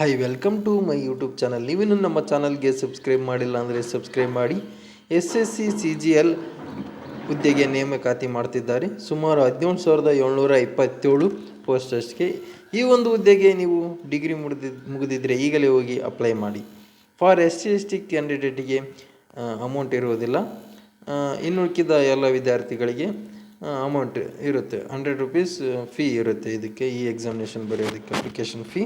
Hi welcome to my YouTube channel. ನೀವಿನ್ನು ನಮ್ಮ ಚಾನಲ್ಗೆ ಸಬ್ಸ್ಕ್ರೈಬ್ ಮಾಡಿಲ್ಲ ಅಂದರೆ ಸಬ್ಸ್ಕ್ರೈಬ್ ಮಾಡಿ. SSC CGL ಹುದ್ದೆಗೆ ನೇಮಕಾತಿ ಮಾಡ್ತಿದ್ದಾರೆ. ಸುಮಾರು 17,727 ಪೋಸ್ಟರ್ಸ್ಗೆ. ಈ ಒಂದು ಹುದ್ದೆಗೆ ನೀವು ಡಿಗ್ರಿ ಮುಗಿದಿದ್ದರೆ ಈಗಲೇ ಹೋಗಿ ಅಪ್ಲೈ ಮಾಡಿ. ಫಾರ್ SC/ST ಕ್ಯಾಂಡಿಡೇಟಿಗೆ ಅಮೌಂಟ್ ಇರುವುದಿಲ್ಲ. ಇನ್ನು ಉಳಿದ ಎಲ್ಲ ವಿದ್ಯಾರ್ಥಿಗಳಿಗೆ ಅಮೌಂಟ್ ಇರುತ್ತೆ. 100 ರೂಪೀಸ್ ಫೀ ಇರುತ್ತೆ ಇದಕ್ಕೆ, ಈ ಎಕ್ಸಾಮಿನೇಷನ್ ಬರೆಯೋದಕ್ಕೆ ಅಪ್ಲಿಕೇಶನ್ ಫೀ.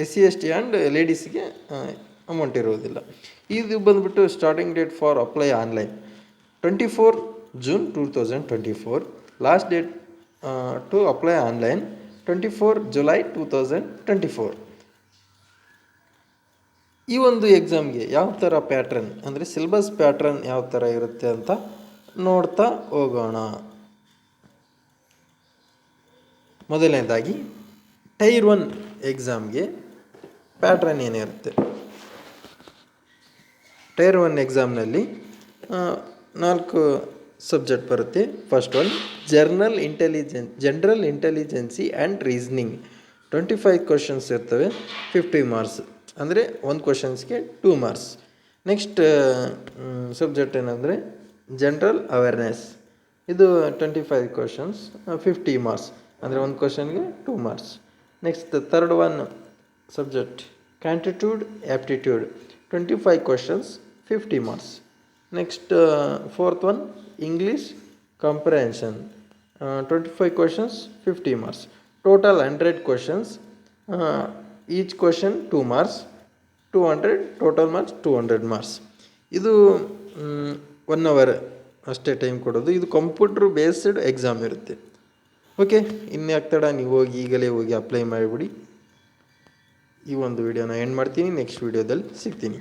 SC/ST ಆ್ಯಂಡ್ ಲೇಡೀಸ್ಗೆ ಅಮೌಂಟ್ ಇರೋದಿಲ್ಲ. ಇದು ಬಂದುಬಿಟ್ಟು starting date for apply online 24 June 2024. Last date to apply online 24 July 2024. ಈ ಒಂದು ಎಕ್ಸಾಮ್ಗೆ ಯಾವ ಥರ ಪ್ಯಾಟ್ರನ್ ಅಂದರೆ ಸಿಲೆಬಸ್ ಪ್ಯಾಟ್ರನ್ ಯಾವ ಥರ ಇರುತ್ತೆ ಅಂತ ನೋಡ್ತಾ ಹೋಗೋಣ. ಮೊದಲನೇದಾಗಿ ಟೈರ್ 1 ಎಕ್ಸಾಮ್ಗೆ ಪ್ಯಾಟ್ರನ್ ಏನಿರುತ್ತೆ. ಟೈರ್ 1 ಎಕ್ಸಾಮ್ನಲ್ಲಿ 4 ಸಬ್ಜೆಕ್ಟ್ ಬರುತ್ತೆ. First one general intelligence and reasoning. 25 questions ಇರ್ತವೆ, 50 ಮಾರ್ಕ್ಸ್. ಅಂದರೆ ಒಂದು ಕ್ವಶನ್ಸ್ಗೆ 2 ಮಾರ್ಕ್ಸ್. ನೆಕ್ಸ್ಟ್ ಸಬ್ಜೆಕ್ಟ್ ಏನಂದರೆ ಜನರಲ್ ಅವೇರ್ನೆಸ್. ಇದು 25 ಕ್ವಶನ್ಸ್, 50 ಮಾರ್ಕ್ಸ್. ಅಂದರೆ ಒಂದು ಕ್ವಶನ್ಗೆ 2 marks. Next third one subject quantitative aptitude. 25 questions, 50 marks. Next fourth one English comprehension. 25 questions, 50 marks. Total 100 questions. Each question 2 marks, 200 total marks, 200 marks. ಇದು 1 hour ಅಷ್ಟೇ time ಕೊಡೋದು. ಇದು computer based exam ಇರುತ್ತೆ. Okay, ಇನ್ಯಾಕೆ ತಡ, ನೀವು ಈಗಲೇ ಹೋಗಿ ಅಪ್ಲೈ ಮಾಡಿಬಿಡಿ. ಈ ಒಂದು ವಿಡಿಯೋನ ಎಂಡ್ ಮಾಡ್ತೀನಿ. ನೆಕ್ಸ್ಟ್ ವಿಡಿಯೋದಲ್ಲಿ ಸಿಗ್ತೀನಿ.